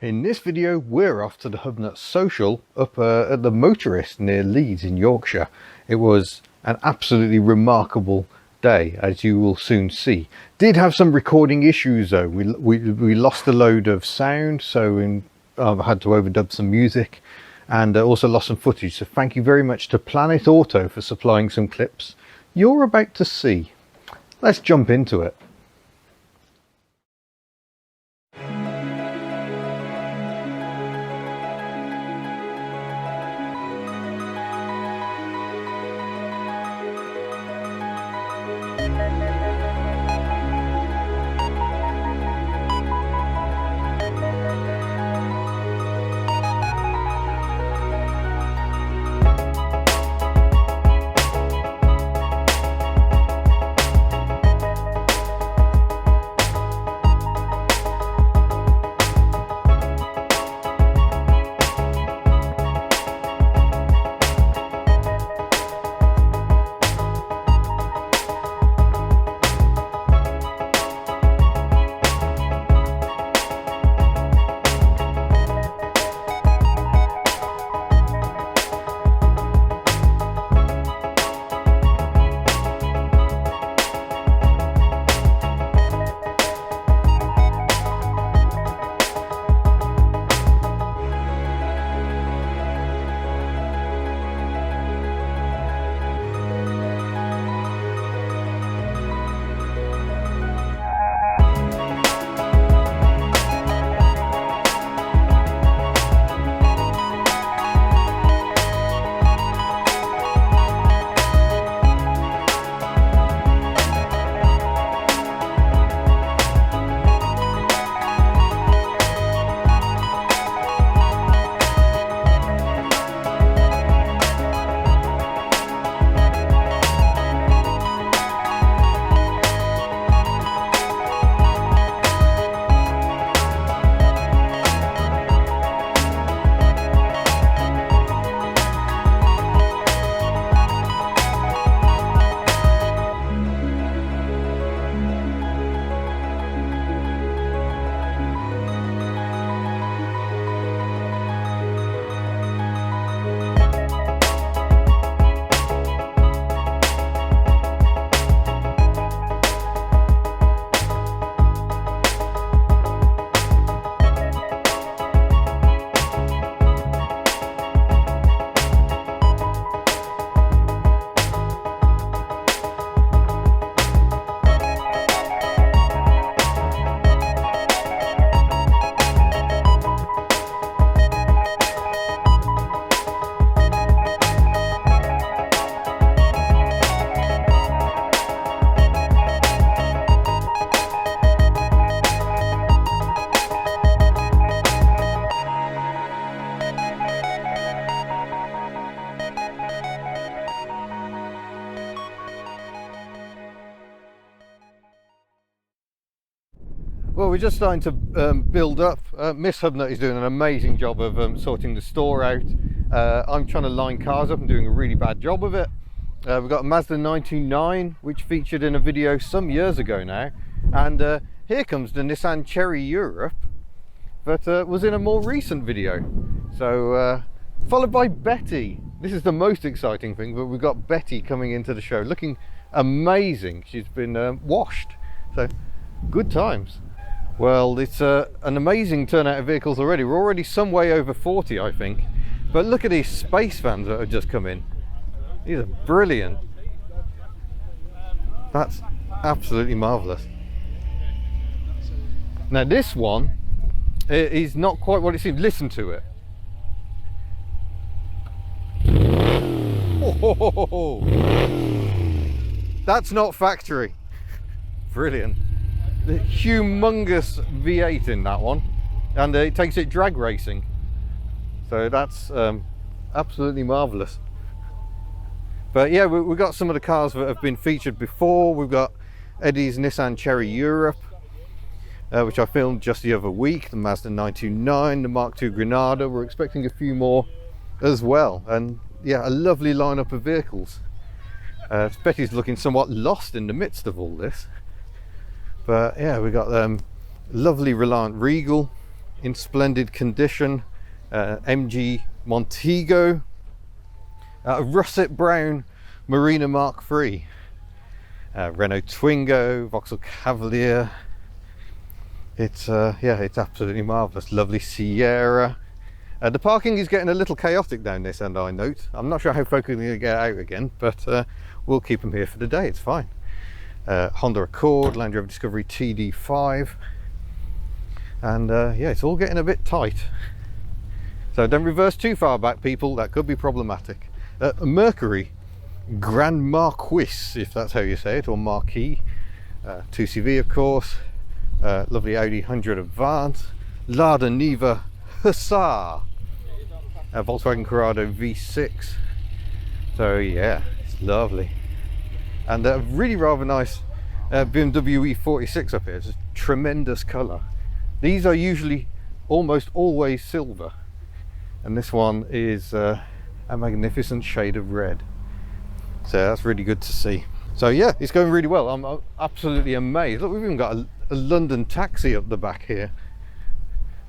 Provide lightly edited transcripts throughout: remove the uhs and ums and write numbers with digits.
In this video, we're off to the HubNut Social up at the Motorist near Leeds in Yorkshire. It was an absolutely remarkable day, as you will soon see. Did have some recording issues though. We lost a load of sound, so I had to overdub some music, and also lost some footage. So thank you very much to Planet Auto for supplying some clips you're about to see. Let's jump into it. Well, we're just starting to build up. Miss HubNut is doing an amazing job of sorting the store out. I'm trying to line cars up and doing a really bad job of it. We've got a Mazda 929, which featured in a video some years ago now. And here comes the Nissan Cherry Europe, that was in a more recent video. So, followed by Betty. This is the most exciting thing, but we've got Betty coming into the show, looking amazing. She's been washed, so good times. Well, it's an amazing turnout of vehicles already. We're already some way over 40, I think. But look at these space vans that have just come in. These are brilliant. That's absolutely marvellous. Now this one is not quite what it seems. Listen to it. Oh, that's not factory. Brilliant. The humongous V8 in that one, and it takes it drag racing, so that's absolutely marvellous. But yeah, we've got some of the cars that have been featured before. We've got Eddie's Nissan Cherry Europe, which I filmed just the other week, the Mazda 929, the Mark II Granada. We're expecting a few more as well, and yeah, a lovely lineup of vehicles. Betty's looking somewhat lost in the midst of all this, but yeah, we got lovely Reliant Regal in splendid condition. MG Montego, a russet brown Marina Mark III, Renault Twingo, Vauxhall Cavalier. It's yeah, it's absolutely marvellous. Lovely Sierra. The parking is getting a little chaotic down this end, I note. I'm not sure how folk are going to get out again, but we'll keep them here for the day, it's fine. Honda Accord, Land Rover Discovery TD5, and yeah, it's all getting a bit tight. So don't reverse too far back, people, that could be problematic. Mercury Grand Marquis, if that's how you say it, or Marquis, 2CV of course, lovely Audi 100 Avant, Lada Niva Hussar, Volkswagen Corrado V6. So yeah, it's lovely. And a really rather nice BMW E46 up here. It's a tremendous colour. These are usually almost always silver, and this one is a magnificent shade of red. So that's really good to see. So yeah, it's going really well. I'm absolutely amazed. Look, we've even got a London taxi up the back here.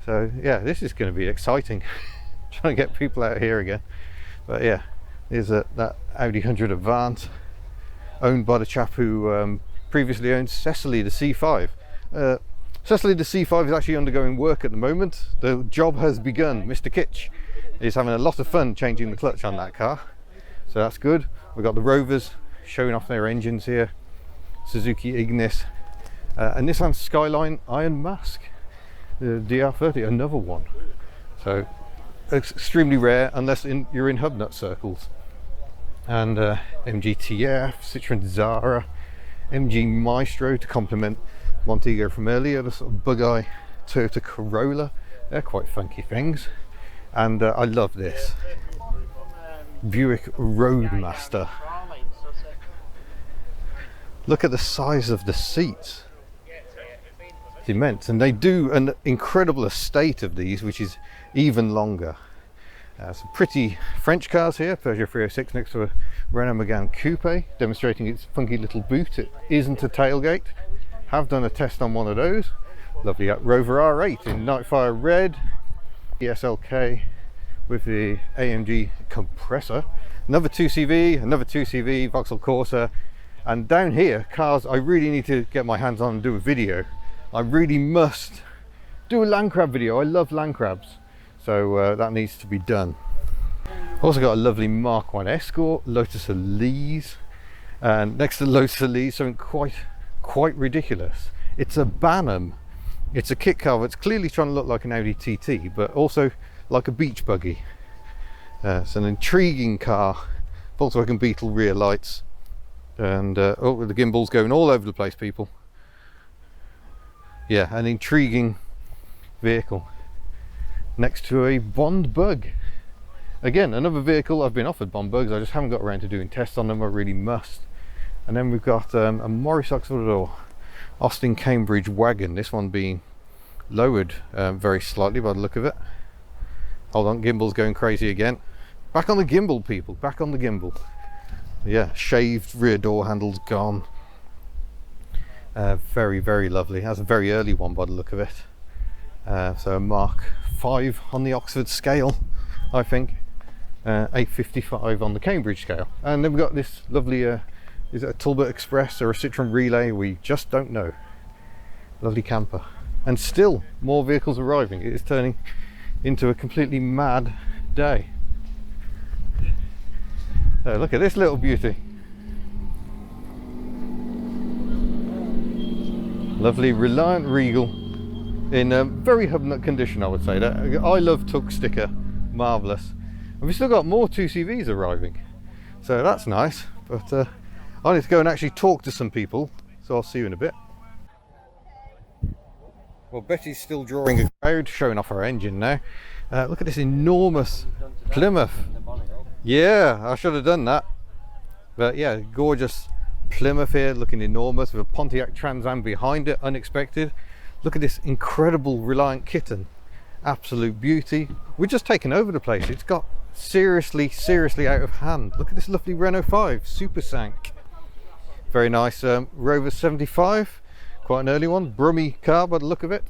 So yeah, this is going to be exciting. Trying to get people out here again. But yeah, here's that Audi 100 Avant, owned by the chap who previously owned Cecily the C5. Cecily the C5 is actually undergoing work at the moment. The job has begun. Mr. Kitch is having a lot of fun changing the clutch on that car, so that's good. We've got the Rovers showing off their engines here, Suzuki Ignis, and Nissan Skyline Iron Mask, the DR30, another one. So it's extremely rare unless you're in HubNut circles. And MGTF, Citroen Zara, MG Maestro to complement Montego from earlier, the sort of bug-eye Toyota Corolla. They're quite funky things. And I love this Buick Roadmaster. Look at the size of the seats. It's immense, and they do an incredible estate of these, which is even longer. Some pretty French cars here. Peugeot 306 next to a Renault Megane Coupe, demonstrating its funky little boot. It isn't a tailgate. Have done a test on one of those. Lovely Rover R8 in Nightfire Red, ESLK with the AMG compressor. Another 2CV, another 2CV, Vauxhall Corsa. And down here, cars I really need to get my hands on and do a video. I really must do a land crab video. I love land crabs. So that needs to be done. Also got a lovely Mark 1 Escort, Lotus Elise, and next to Lotus Elise, something quite ridiculous. It's a Banham. It's a kit car that's clearly trying to look like an Audi TT, but also like a beach buggy. It's an intriguing car. Volkswagen Beetle rear lights, and oh, the gimbal's going all over the place, people. Yeah, an intriguing vehicle. Next to a Bond Bug. Again, another vehicle. I've been offered Bond Bugs, I just haven't got around to doing tests on them. I really must. And then we've got a Morris Oxford or Austin Cambridge wagon, this one being lowered very slightly by the look of it. Hold on, gimbal's going crazy again. Back on the gimbal, people, back on the gimbal. Yeah, shaved rear door handles gone. Very lovely. That's a very early one by the look of it. So a Mark 5 on the Oxford scale, I think. 855 on the Cambridge scale. And then we've got this lovely, is it a Talbot Express or a Citroen Relay? We just don't know. Lovely camper. And still more vehicles arriving. It is turning into a completely mad day. So look at this little beauty. Lovely Reliant Regal in a very HubNut condition, I would say. That I love Tug sticker, marvellous. And we've still got more 2CVs arriving, so that's nice. But I need to go and actually talk to some people, so I'll see you in a bit. Well, Betty's still drawing a crowd, showing off her engine now. Look at this enormous Plymouth. Yeah, I should have done that. But yeah, gorgeous Plymouth here, looking enormous, with a Pontiac Trans Am behind it, unexpected. Look at this incredible Reliant kitten, absolute beauty. We're just taking over the place. It's got seriously out of hand. Look at this lovely Renault 5 Super Sank. Very nice Rover 75, quite an early one, Brummy car by the look of it.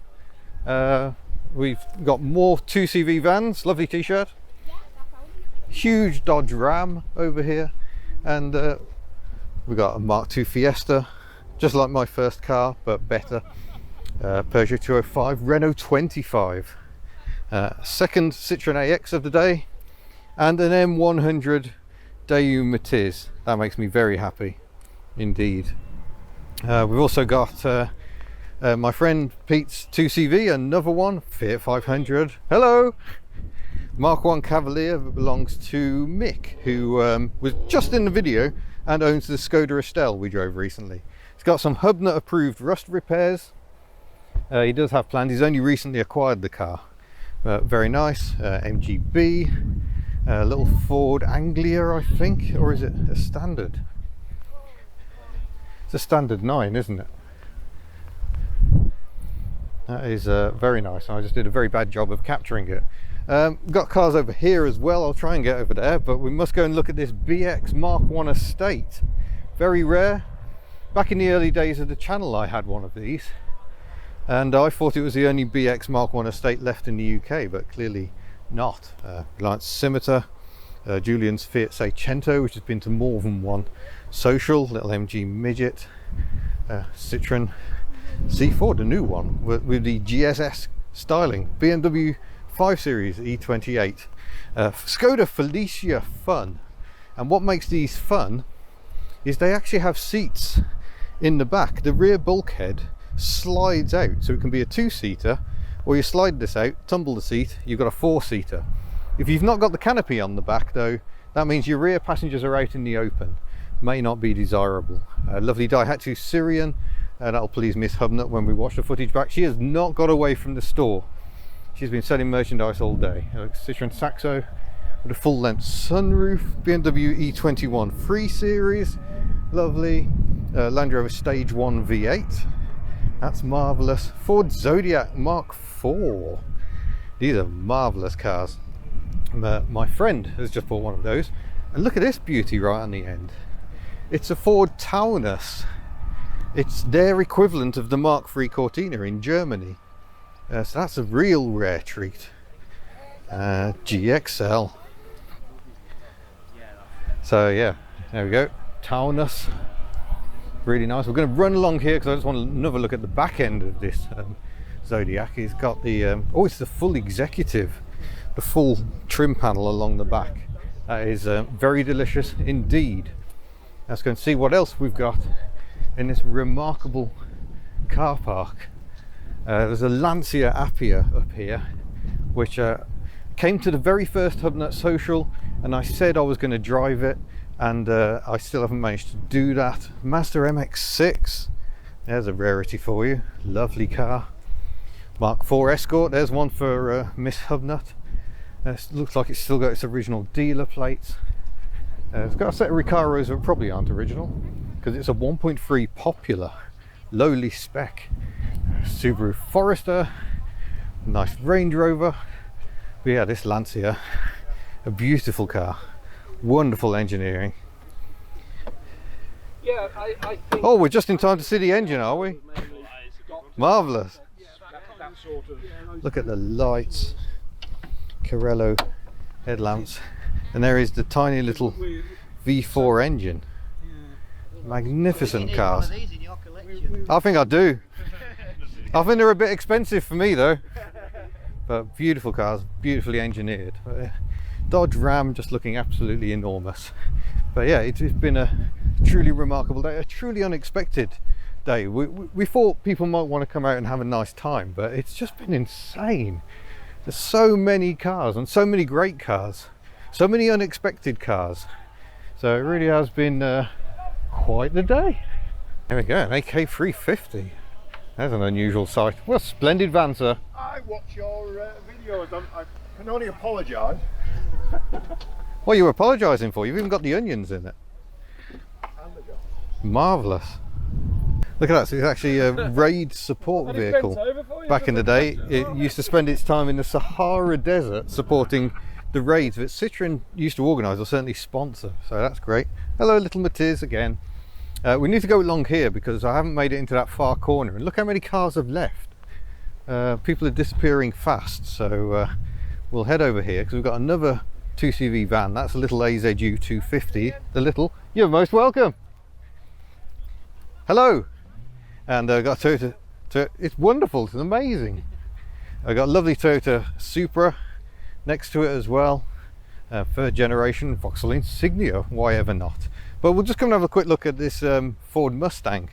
we've got more 2CV vans, lovely t-shirt, huge Dodge Ram over here, and we've got a Mark II Fiesta, just like my first car but better, Peugeot 205, Renault 25, second Citroen AX of the day, and an M100 Daewoo Matiz. That makes me very happy indeed. We've also got my friend Pete's 2CV, another one, Fiat 500. Hello! Mark I Cavalier that belongs to Mick, who was just in the video and owns the Skoda Estelle we drove recently. He's got some HubNut approved rust repairs. He does have plans. He's only recently acquired the car. Very nice. MGB, a little Ford Anglia, I think, or is it a standard? It's a standard 9, isn't it? That is very nice. I just did a very bad job of capturing it. Got cars over here as well. I'll try and get over there, but we must go and look at this BX Mark I Estate. Very rare. Back in the early days of the channel I had one of these, and I thought it was the only BX Mark I Estate left in the UK, but clearly not. Reliance Scimitar, Julian's Fiat Seicento, which has been to more than one social, little MG Midget, Citroen C4, the new one with the GSS styling, BMW 5 Series E28, Skoda Felicia Fun. And what makes these fun is they actually have seats in the back. The rear bulkhead slides out, so it can be a 2-seater, or you slide this out, tumble the seat, you've got a 4-seater. If you've not got the canopy on the back though, that means your rear passengers are out in the open. May not be desirable. Lovely Daihatsu Syrian, that'll please Miss HubNut when we watch the footage back. She has not got away from the store. She's been selling merchandise all day. Citroen Saxo with a full length sunroof, BMW E21 3 Series, lovely. Land Rover Stage 1 V8, that's marvellous. Ford Zodiac Mark IV, these are marvellous cars. My friend has just bought one of those, and look at this beauty right on the end. It's a Ford Taunus. It's their equivalent of the Mark III Cortina in Germany. So that's a real rare treat. GXL. So yeah, there we go. Taunus. Really nice. We're going to run along here because I just want another look at the back end of this Zodiac. It's got the it's the full executive, the full trim panel along the back. That is very delicious indeed. Let's go and see what else we've got in this remarkable car park. There's a Lancia Appia up here, which came to the very first HubNut Social, and I said I was going to drive it, and I still haven't managed to do that. Mazda MX-6, there's a rarity for you. Lovely car. Mark IV Escort, there's one for Miss HubNut. Looks like it's still got its original dealer plates. It's got a set of Recaros that probably aren't original, because it's a 1.3 popular, lowly spec. Subaru Forester, nice Range Rover. But yeah, this Lancia, a beautiful car, wonderful engineering. Yeah, I think. Oh, we're just in time to see the engine, are we? Marvellous. Look at the lights, Carello headlamps, and there is the tiny little V4 engine. Magnificent cars. I think I do. I think they're a bit expensive for me though, but beautiful cars, beautifully engineered. Dodge Ram just looking absolutely enormous. But yeah, it's been a truly remarkable day, a truly unexpected day. We thought people might want to come out and have a nice time, but it's just been insane. There's so many cars, and so many great cars, so many unexpected cars. So it really has been quite the day. There we go, an AK350. That's an unusual sight. What a splendid van, sir. I watch your videos. I can only apologise. What are you apologising for? You've even got the onions in it. Marvellous. Look at that, so it's actually a raid support vehicle. Back in the day, it used to spend its time in the Sahara Desert supporting the raids that Citroen used to organise, or certainly sponsor, so that's great. Hello, little Matiz again. We need to go along here because I haven't made it into that far corner, and look how many cars have left. People are disappearing fast, so we'll head over here because we've got another 2CV van. That's a little AZU 250. The little, you're most welcome. Hello. And I've got Toyota. It's wonderful. It's amazing. I've got a lovely Toyota Supra next to it as well. Third generation Vauxhall Insignia. Why ever not? But we'll just come and have a quick look at this Ford Mustang,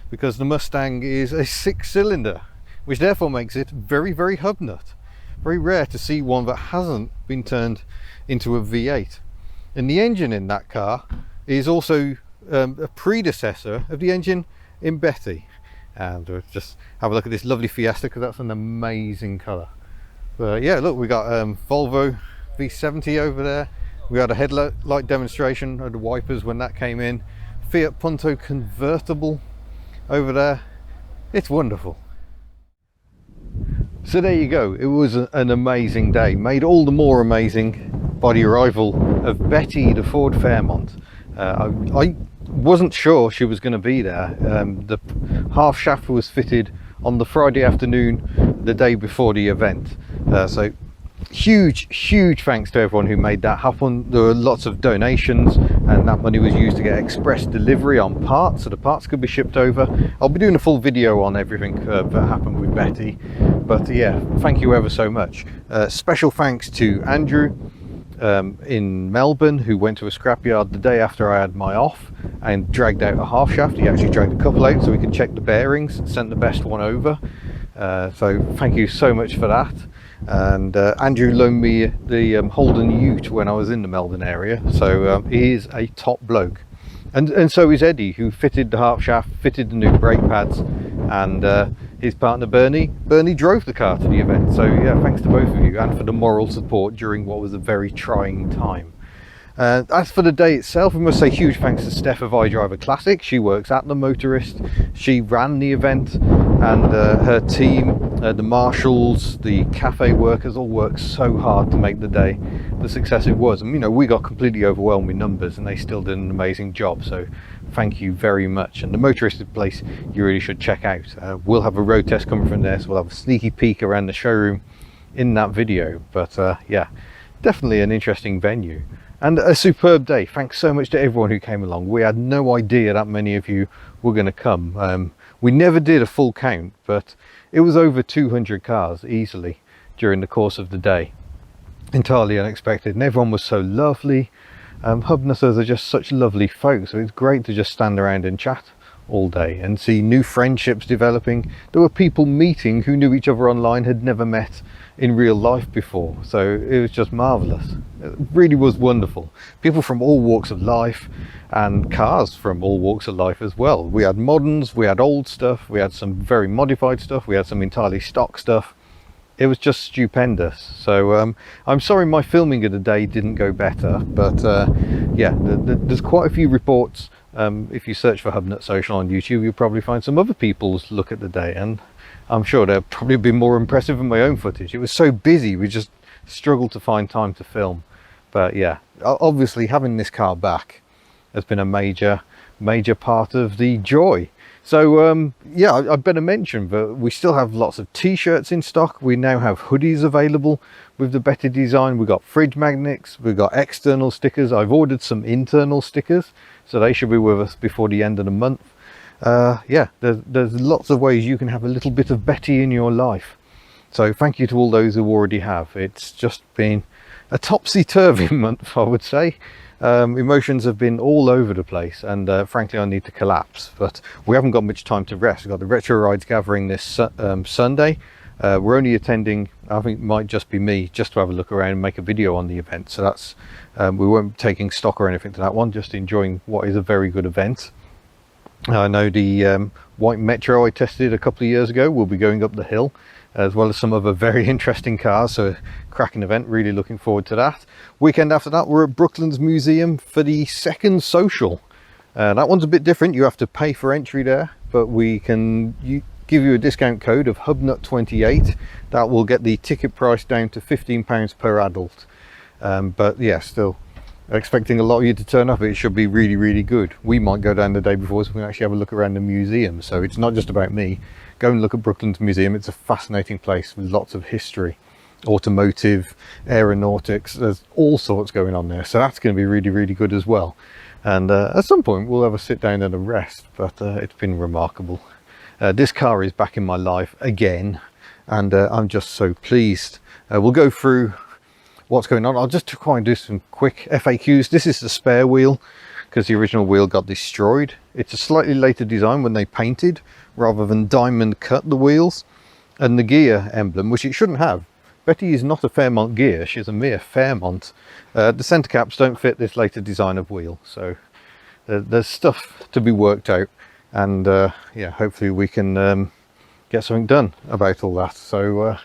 because the Mustang is a 6-cylinder, which therefore makes it very, very HubNut. Very rare to see one that hasn't been turned into a V8. And the engine in that car is also a predecessor of the engine in Betty. And we'll just have a look at this lovely Fiesta, because that's an amazing colour. But yeah, look, we got Volvo V70 over there. We had a headlight demonstration of the wipers when that came in. Fiat Punto convertible over there. It's wonderful. So there you go. It was an amazing day, made all the more amazing by the arrival of Betty, the Ford Fairmont. I wasn't sure she was going to be there. The half shaft was fitted on the Friday afternoon, the day before the event. So huge thanks to everyone who made that happen. There were lots of donations, and that money was used to get express delivery on parts, so the parts could be shipped over. I'll be doing a full video on everything that happened with Betty, but yeah, thank you ever so much. Special thanks to Andrew in Melbourne, who went to a scrapyard the day after I had my off and dragged out a half shaft. He actually dragged a couple out so we could check the bearings, sent the best one over. So thank you so much for that. And Andrew loaned me the Holden Ute when I was in the Melbourne area, so he is a top bloke. And so is Eddie, who fitted the half shaft, fitted the new brake pads, and his partner Bernie drove the car to the event. So yeah, thanks to both of you, and for the moral support during what was a very trying time. As for the day itself, we must say huge thanks to Steph of iDriver Classic. She works at the Motorist. She ran the event, and her team, the marshals, the cafe workers, all worked so hard to make the day the success it was. And you know, we got completely overwhelmed with numbers, and they still did an amazing job. So thank you very much. And the Motorist is a place you really should check out. We'll have a road test coming from there, so we'll have a sneaky peek around the showroom in that video. But yeah, definitely an interesting venue. And a superb day. Thanks so much to everyone who came along. We had no idea that many of you were going to come. We never did a full count, but it was over 200 cars easily during the course of the day. Entirely unexpected, and everyone was so lovely. HubNutters are just such lovely folks, so it's great to just stand around and chat all day and see new friendships developing. There were people meeting who knew each other online, had never met in real life before, so it was just marvelous. It really was wonderful. People from all walks of life, and cars from all walks of life as well. We had moderns, we had old stuff, we had some very modified stuff, we had some entirely stock stuff. It was just stupendous. So I'm sorry my filming of the day didn't go better, but yeah, there's quite a few reports. If you search for HubNut Social on YouTube, you'll probably find some other people's look at the day, and I'm sure they'll probably be more impressive than my own footage. It was so busy, we just struggled to find time to film. But yeah, obviously having this car back has been a major part of the joy. So yeah, I better mention that we still have lots of t-shirts in stock. We now have hoodies available with the better design. We've got fridge magnets, we've got external stickers. I've ordered some internal stickers, so they should be with us before the end of the month. Yeah, there's lots of ways you can have a little bit of Betty in your life. So thank you to all those who already have. It's just been a topsy-turvy month, I would say. Emotions have been all over the place, and frankly I need to collapse, but we haven't got much time to rest. We've got the Retro Rides gathering this Sunday. We're only attending, I think it might just be me, just to have a look around and make a video on the event. So that's we won't be taking stock or anything to that one, just enjoying what is a very good event. I know the white Metro I tested a couple of years ago will be going up the hill, as well as some other very interesting cars. So cracking event, really looking forward to that. Weekend after that, we're at Brooklands Museum for the second social. That one's a bit different. You have to pay for entry there, but we can give you a discount code of HubNut28. That will get the ticket price down to £15 per adult. But yeah, still expecting a lot of you to turn up. It should be really good. We might go down the day before so we can actually have a look around the museum, so it's not just about me. go and look at Brooklands Museum. It's a fascinating place with lots of history, automotive, aeronautics. There's all sorts going on there, so that's going to be really, really good as well. And at some point we'll have a sit down and a rest, but it's been remarkable. This car is back in my life again, and I'm just so pleased. We'll go through what's going on. I'll just try and do some quick FAQs. This is the spare wheel because the original wheel got destroyed. It's a slightly later design when they painted rather than diamond cut the wheels. And the gear emblem, which it shouldn't have. Betty is not a Fairmont gear, she's a mere Fairmont. The centre caps don't fit this later design of wheel, so there's stuff to be worked out, and yeah, hopefully we can get something done about all that. So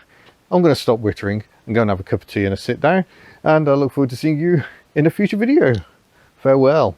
I'm going to stop wittering and go and have a cup of tea and a sit down, and I look forward to seeing you in a future video. Farewell.